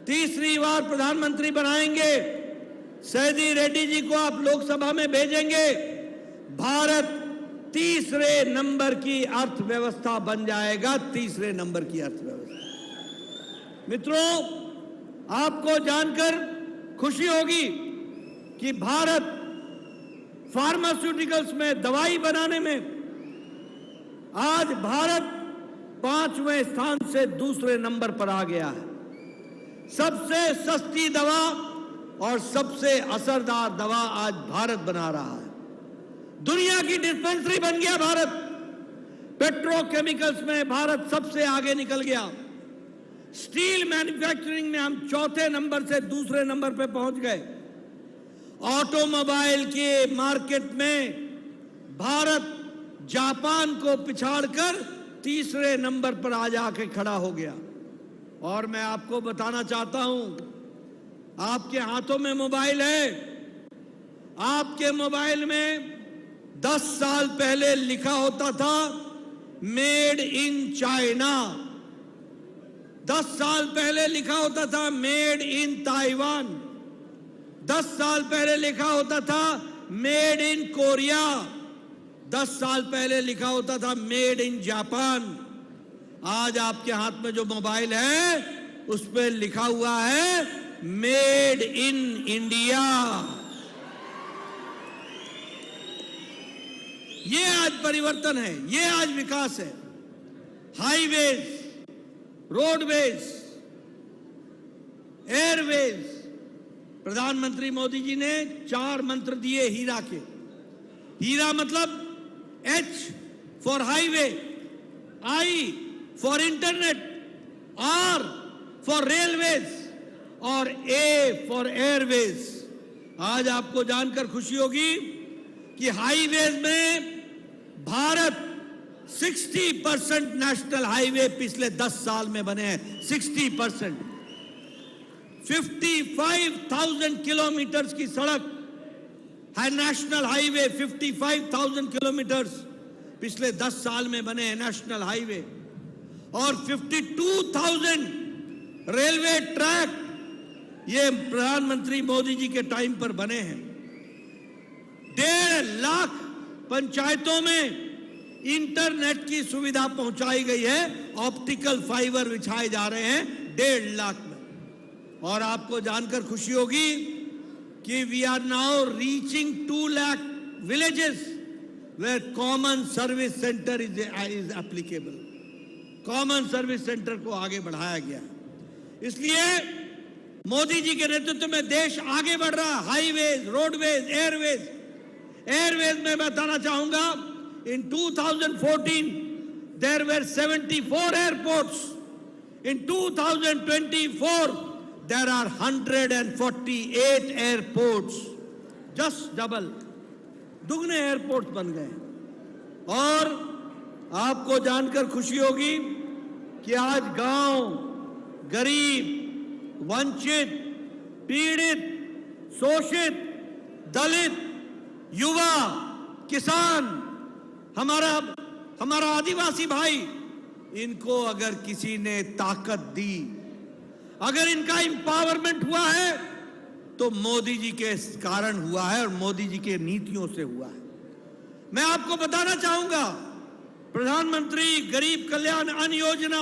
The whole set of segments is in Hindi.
तीसरी बार प्रधानमंत्री बनाएंगे। सैदी रेड्डी जी को आप लोकसभा में भेजेंगे। भारत तीसरे नंबर की अर्थव्यवस्था बन जाएगा, तीसरे नंबर की अर्थव्यवस्था। मित्रों, आपको जानकर खुशी होगी कि भारत फार्मास्यूटिकल्स में, दवाई बनाने में आज भारत 5वें स्थान से दूसरे नंबर पर आ गया है। सबसे सस्ती दवा और सबसे असरदार दवा आज भारत बना रहा है। दुनिया की डिस्पेंसरी बन गया भारत। पेट्रोकेमिकल्स में भारत सबसे आगे निकल गया। स्टील मैन्युफैक्चरिंग में हम चौथे नंबर से दूसरे नंबर पे पहुंच गए। ऑटोमोबाइल के मार्केट में भारत जापान को पिछाड़कर तीसरे नंबर पर आज आके खड़ा हो गया। और मैं आपको बताना चाहता हूं, आपके हाथों में मोबाइल है। आपके मोबाइल में 10 साल पहले लिखा होता था मेड इन चाइना, 10 साल पहले लिखा होता था मेड इन ताइवान, 10 साल पहले लिखा होता था मेड इन कोरिया, 10 साल पहले लिखा होता था मेड इन जापान। आज आपके हाथ में जो मोबाइल है उस पर लिखा हुआ है मेड इन इंडिया। ये आज परिवर्तन है, ये आज विकास है। हाईवेज, रोडवेज, एयरवेज, प्रधानमंत्री मोदी जी ने 4 मंत्र दिए हीरा के। हीरा मतलब H for highway, I for internet, R for railways और A फॉर एयरवेज। आज आपको जानकर खुशी होगी कि हाईवेज में भारत 60% नेशनल हाईवे पिछले 10 साल में बने हैं। 60%, 55,000 किलोमीटर की सड़क है नेशनल हाईवे। 55,000 किलोमीटर पिछले 10 साल में बने हैं नेशनल हाईवे। और 52,000 रेलवे ट्रैक ये प्रधानमंत्री मोदी जी के टाइम पर बने हैं। 1.5 लाख पंचायतों में इंटरनेट की सुविधा पहुंचाई गई है। ऑप्टिकल फाइबर बिछाए जा रहे हैं 1.5 लाख में। और आपको जानकर खुशी होगी कि we are now reaching 2 lakh villages where common service centre is applicable. Common service centre को आगे बढ़ाया गया। इसलिए मोदी जी के नेतृत्व में देश आगे बढ़ रहा है। Highways, roadways, Airways. एयरवेज में बताना चाहूंगा, in 2014 there were 74 airports. In 2024 there are 148 airports. Just double, दुगने एयरपोर्ट्स बन गए। और आपको जानकर खुशी होगी कि आज गांव, गरीब, वंचित, पीड़ित, शोषित, दलित, युवा, किसान, हमारा आदिवासी भाई, इनको अगर किसी ने ताकत दी, अगर इनका एम्पावरमेंट हुआ है तो मोदी जी के कारण हुआ है और मोदी जी के नीतियों से हुआ है। मैं आपको बताना चाहूंगा, प्रधानमंत्री गरीब कल्याण अन्न योजना,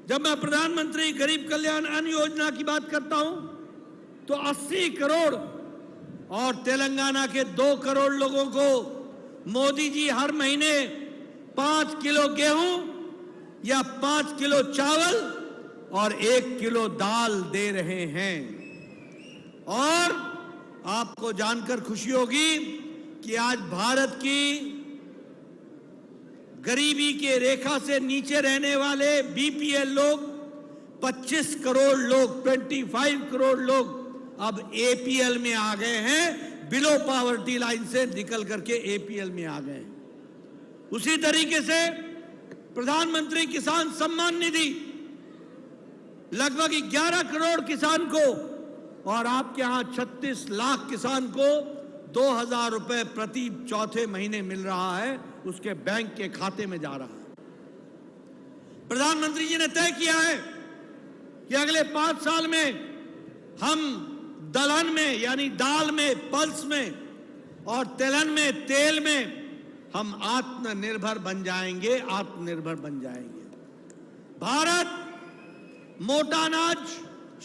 जब मैं प्रधानमंत्री गरीब कल्याण अन्न योजना की बात करता हूं तो 80 करोड़ और तेलंगाना के 2 करोड़ लोगों को मोदी जी हर महीने 5 किलो गेहूं या 5 किलो चावल और 1 किलो दाल दे रहे हैं। और आपको जानकर खुशी होगी कि आज भारत की गरीबी के रेखा से नीचे रहने वाले बीपीएल लोग 25 करोड़ लोग, 25 करोड़ लोग अब एपीएल में आ गए हैं। बिलो पॉवर्टी लाइन से निकल करके एपीएल में आ गए। उसी तरीके से प्रधानमंत्री किसान सम्मान निधि लगभग 11 करोड़ किसान को और आपके यहां 36 लाख किसान को 2,000 रुपए प्रति चौथे महीने मिल रहा है, उसके बैंक के खाते में जा रहा है। प्रधानमंत्री जी ने तय किया है कि अगले 5 साल में हम दलहन में यानी दाल में, पल्स में और तिलहन में, तेल में हम आत्मनिर्भर बन जाएंगे, आत्मनिर्भर बन जाएंगे। भारत मोटा अनाज,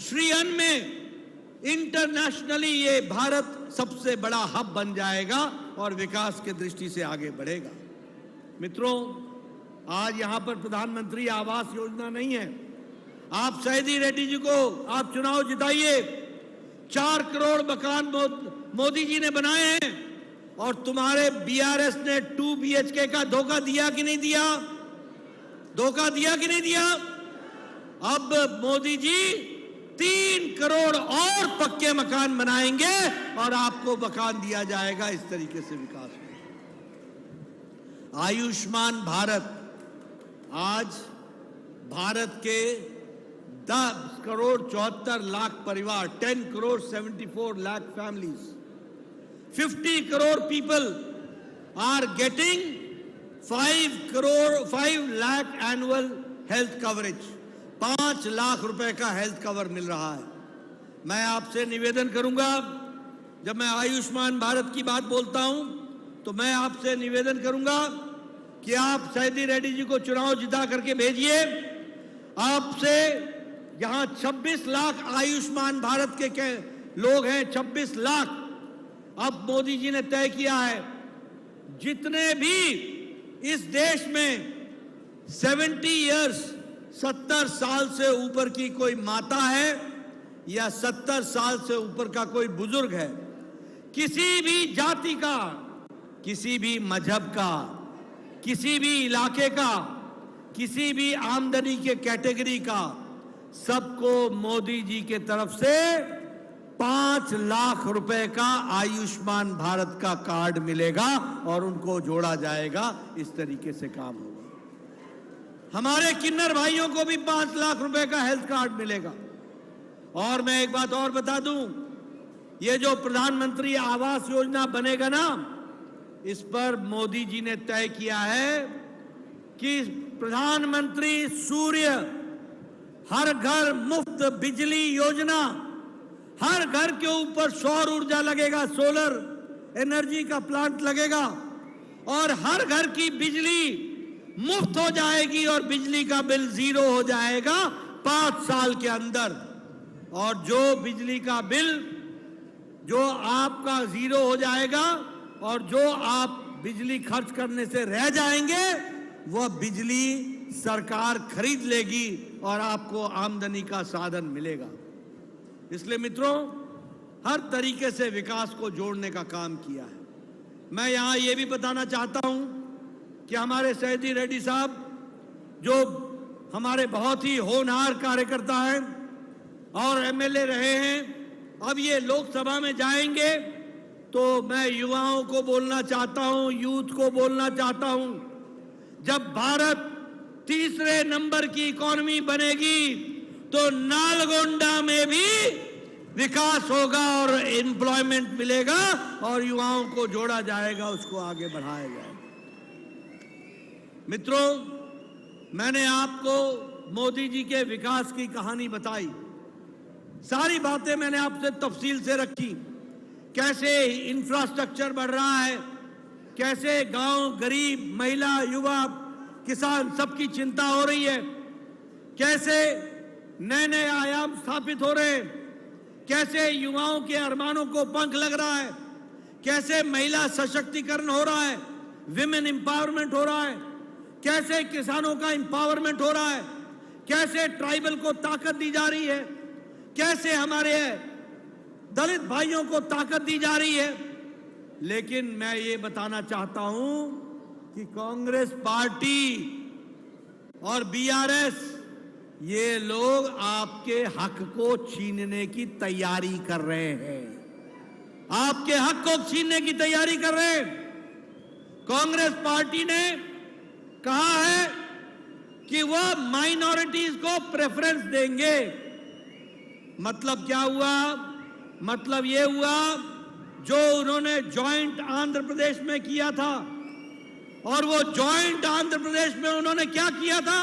श्रीअन्न में इंटरनेशनली ये भारत सबसे बड़ा हब बन जाएगा और विकास की दृष्टि से आगे बढ़ेगा। मित्रों, आज यहां पर प्रधानमंत्री आवास योजना नहीं है। आप सैदी रेड्डी जी को आप चुनाव जिताइए। 4 करोड़ मकान मोदी जी ने बनाए हैं और तुम्हारे बीआरएस ने 2 BHK का धोखा दिया कि नहीं दिया? धोखा दिया कि नहीं दिया? अब मोदी जी 3 करोड़ और पक्के मकान बनाएंगे और आपको मकान दिया जाएगा। इस तरीके से विकास होगा। आयुष्मान भारत, आज भारत के 10 करोड़ 74 लाख परिवार, 10 crore 74 lakh families, 50 crore people are getting 5 lakh annual health coverage. 5 lakh रुपए का हेल्थ कवर मिल रहा है। मैं आपसे निवेदन करूंगा, जब मैं आयुष्मान भारत की बात बोलता हूं तो मैं आपसे निवेदन करूंगा कि आप सैदी रेड्डी जी को चुनाव जिता करके भेजिए। आपसे यहां 26 लाख आयुष्मान भारत के लोग हैं, 26 लाख। अब मोदी जी ने तय किया है, जितने भी इस देश में 70 इयर्स 70 साल से ऊपर की कोई माता है या 70 साल से ऊपर का कोई बुजुर्ग है, किसी भी जाति का, किसी भी मजहब का, किसी भी इलाके का, किसी भी आमदनी के कैटेगरी का, सबको मोदी जी के तरफ से 5 लाख रुपए का आयुष्मान भारत का कार्ड मिलेगा और उनको जोड़ा जाएगा। इस तरीके से काम होगा। हमारे किन्नर भाइयों को भी 5 लाख रुपए का हेल्थ कार्ड मिलेगा। और मैं एक बात और बता दूं, ये जो प्रधानमंत्री आवास योजना बनेगा ना, इस पर मोदी जी ने तय किया है कि प्रधानमंत्री सूर्य हर घर मुफ्त बिजली योजना, हर घर के ऊपर सौर ऊर्जा लगेगा, सोलर एनर्जी का प्लांट लगेगा और हर घर की बिजली मुफ्त हो जाएगी और बिजली का बिल 0 हो जाएगा 5 साल के अंदर। और जो बिजली का बिल जो आपका 0 हो जाएगा और जो आप बिजली खर्च करने से रह जाएंगे, वह बिजली सरकार खरीद लेगी और आपको आमदनी का साधन मिलेगा। इसलिए मित्रों, हर तरीके से विकास को जोड़ने का काम किया है। मैं यहां यह भी बताना चाहता हूं कि हमारे सैदी रेड्डी साहब, जो हमारे बहुत ही होनहार कार्यकर्ता हैं और एमएलए रहे हैं, अब ये लोकसभा में जाएंगे तो मैं युवाओं को बोलना चाहता हूं, यूथ को बोलना चाहता हूं, जब भारत 3रे नंबर की इकोनॉमी बनेगी तो नालगोंडा में भी विकास होगा और एम्प्लॉयमेंट मिलेगा और युवाओं को जोड़ा जाएगा, उसको आगे बढ़ाया जाएगा। मित्रों, मैंने आपको मोदी जी के विकास की कहानी बताई, सारी बातें मैंने आपसे तफसील से रखी। कैसे इंफ्रास्ट्रक्चर बढ़ रहा है, कैसे गांव, गरीब, महिला, युवा, किसान सबकी चिंता हो रही है, कैसे नए नए आयाम स्थापित हो रहे हैं, कैसे युवाओं के अरमानों को पंख लग रहा है, कैसे महिला सशक्तिकरण हो रहा है, विमेन एम्पावरमेंट हो रहा है, कैसे किसानों का एम्पावरमेंट हो रहा है, कैसे ट्राइबल को ताकत दी जा रही है, कैसे हमारे दलित भाइयों को ताकत दी जा रही है। लेकिन मैं ये बताना चाहता हूं कि कांग्रेस पार्टी और बीआरएस, ये लोग आपके हक को छीनने की तैयारी कर रहे हैं, आपके हक को छीनने की तैयारी कर रहे हैं। कांग्रेस पार्टी ने कहा है कि वह माइनॉरिटीज को प्रेफरेंस देंगे। मतलब क्या हुआ? मतलब ये हुआ, जो उन्होंने जॉइंट आंध्र प्रदेश में किया था, और वो जॉइंट आंध्र प्रदेश में उन्होंने क्या किया था?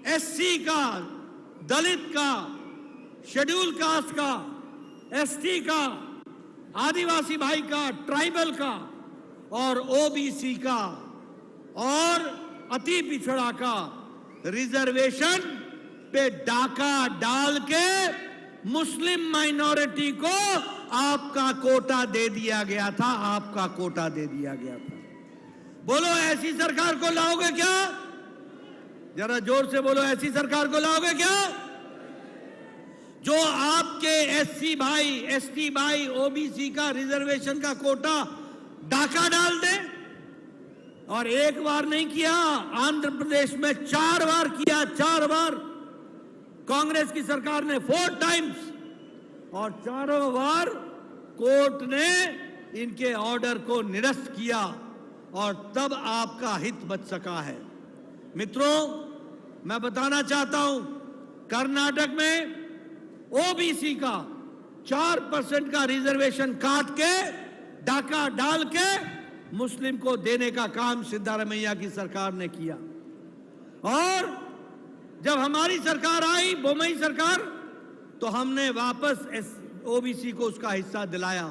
एससी का दलित का, शेड्यूल कास्ट का, एसटी का, आदिवासी भाई का, ट्राइबल का और ओबीसी का और अति पिछड़ा का रिजर्वेशन पे डाका डाल के मुस्लिम माइनॉरिटी को आपका कोटा दे दिया गया था, आपका कोटा दे दिया गया था। बोलो ऐसी सरकार को लाओगे क्या? जरा जोर से बोलो, ऐसी सरकार को लाओगे क्या जो आपके एससी भाई, एसटी भाई, ओबीसी का रिजर्वेशन का कोटा डाका डाल दे? और एक बार नहीं किया, आंध्र प्रदेश में 4 बार किया, 4 बार कांग्रेस की सरकार ने 4 टाइम्स, और चारों बार कोर्ट ने इनके ऑर्डर को निरस्त किया और तब आपका हित बच सका है। मित्रों, मैं बताना चाहता हूं, कर्नाटक में ओबीसी का 4% का रिजर्वेशन काट के, डाका डाल के मुस्लिम को देने का काम सिद्धारमैया की सरकार ने किया। और जब हमारी सरकार आई, बोमई सरकार, तो हमने वापस ओबीसी को उसका हिस्सा दिलाया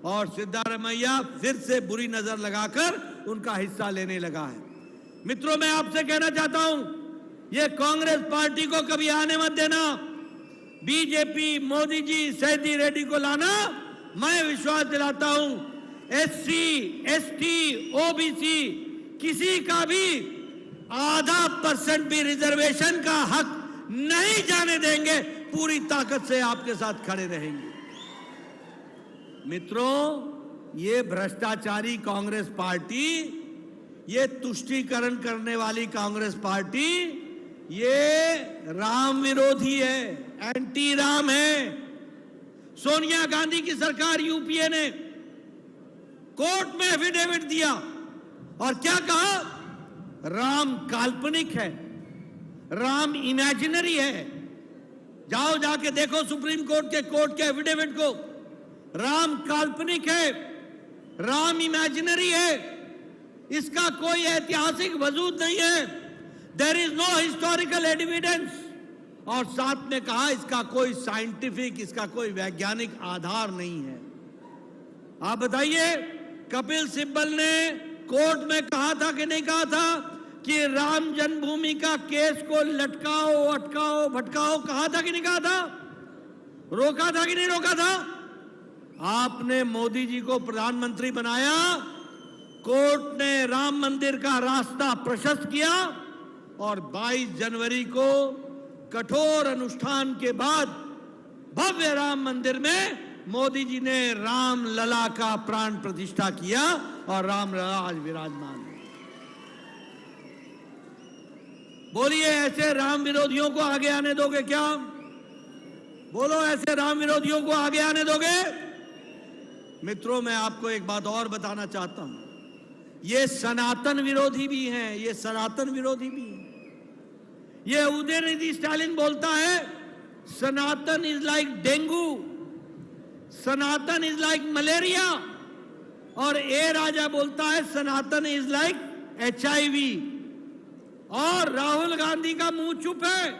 और सिद्धारमैया फिर से बुरी नजर लगाकर उनका हिस्सा लेने लगा है। मित्रों, मैं आपसे कहना चाहता हूं, ये कांग्रेस पार्टी को कभी आने मत देना। बीजेपी, मोदी जी, सैदी रेड्डी को लाना, मैं विश्वास दिलाता हूं, एससी, एसटी, ओबीसी किसी का भी आधा % भी रिजर्वेशन का हक नहीं जाने देंगे, पूरी ताकत से आपके साथ खड़े रहेंगे। मित्रों, ये भ्रष्टाचारी कांग्रेस पार्टी, ये तुष्टीकरण करने वाली कांग्रेस पार्टी, ये राम विरोधी है, एंटी राम है। सोनिया गांधी की सरकार यूपीए ने कोर्ट में एफिडेविट दिया और क्या कहा? राम काल्पनिक है, राम इमेजिनरी है। जाओ जाके देखो सुप्रीम कोर्ट के एफिडेविट को। राम काल्पनिक है, राम इमेजिनरी है, इसका कोई ऐतिहासिक वजूद नहीं है। There is no historical evidence. और साथ में कहा इसका कोई साइंटिफिक, इसका कोई वैज्ञानिक आधार नहीं है। आप बताइए, कपिल सिब्बल ने कोर्ट में कहा था कि नहीं कहा था कि राम जन्मभूमि का केस को लटकाओ, अटकाओ, भटकाओ? कहा था कि नहीं कहा था? रोका था कि नहीं रोका था? आपने मोदी जी को प्रधानमंत्री बनाया, कोर्ट ने राम मंदिर का रास्ता प्रशस्त किया और 22 जनवरी को कठोर अनुष्ठान के बाद भव्य राम मंदिर में मोदी जी ने राम लला का प्राण प्रतिष्ठा किया और राम लला आज विराजमान है। बोलिए, ऐसे राम विरोधियों को आगे आने दोगे क्या? बोलो, ऐसे राम विरोधियों को आगे आने दोगे? मित्रों, मैं आपको एक बात और बताना चाहता हूं, ये सनातन विरोधी भी हैं, ये सनातन विरोधी भी हैं। ये उदयनिधि स्टालिन बोलता है Sanatan is like dengue, Sanatan is like malaria, और ए राजा बोलता है सनातन इज लाइक HIV। और राहुल गांधी का मुंह चुप है,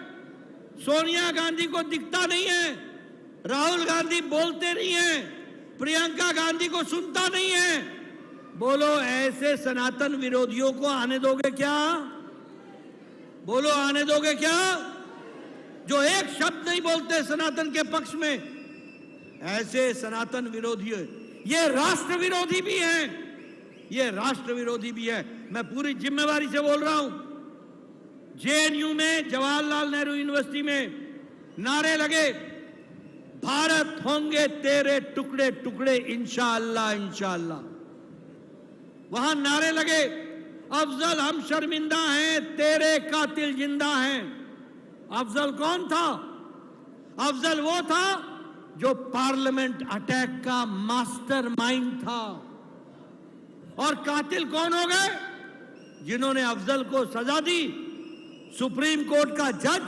सोनिया गांधी को दिखता नहीं है, राहुल गांधी बोलते नहीं है, प्रियंका गांधी को सुनता नहीं है। बोलो, ऐसे सनातन विरोधियों को आने दोगे क्या? बोलो, आने दोगे क्या? जो एक शब्द नहीं बोलते सनातन के पक्ष में। ऐसे सनातन विरोधी, ये राष्ट्र विरोधी भी हैं, ये राष्ट्र विरोधी भी है। मैं पूरी जिम्मेवारी से बोल रहा हूं। JNU में, जवाहरलाल नेहरू यूनिवर्सिटी में नारे लगे, भारत होंगे तेरे टुकड़े टुकड़े इंशाअल्लाह इंशाअल्लाह। वहां नारे लगे, अफजल हम शर्मिंदा हैं, तेरे कातिल जिंदा हैं। अफजल कौन था? अफजल वो था जो पार्लियामेंट अटैक का मास्टरमाइंड था। और कातिल कौन हो गए? जिन्होंने अफजल को सजा दी, सुप्रीम कोर्ट का जज,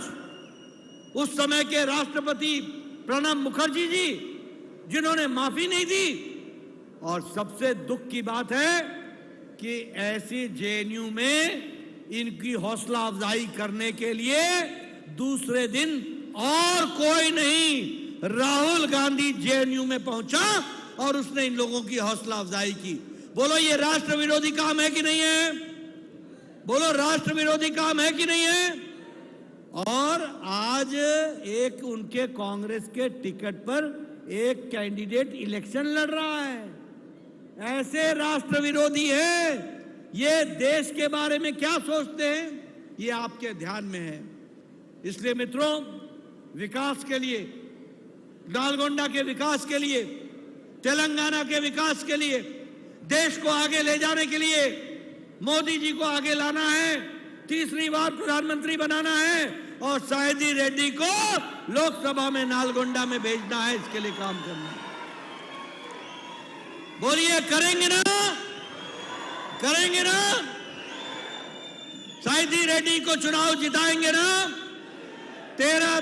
उस समय के राष्ट्रपति प्रणब मुखर्जी जी, जिन्होंने माफी नहीं दी। और सबसे दुख की बात है कि ऐसी JNU में इनकी हौसला अफजाई करने के लिए दूसरे दिन और कोई नहीं, राहुल गांधी जेएनयू में पहुंचा और उसने इन लोगों की हौसला अफजाई की। बोलो ये राष्ट्र विरोधी काम है कि नहीं है? बोलो राष्ट्र विरोधी काम है कि नहीं है? और आज एक उनके कांग्रेस के टिकट पर एक कैंडिडेट इलेक्शन लड़ रहा है। ऐसे राष्ट्र विरोधी है, ये देश के बारे में क्या सोचते हैं, ये आपके ध्यान में है। इसलिए मित्रों, विकास के लिए, नालगोंडा के विकास के लिए, तेलंगाना के विकास के लिए, देश को आगे ले जाने के लिए मोदी जी को आगे लाना है, तीसरी बार प्रधानमंत्री बनाना है और सायदी रेड्डी को लोकसभा में नालगोंडा में भेजना है, इसके लिए काम करना है। बोलिए करेंगे ना? करेंगे ना? सायदी रेड्डी को चुनाव जिताएंगे ना? 13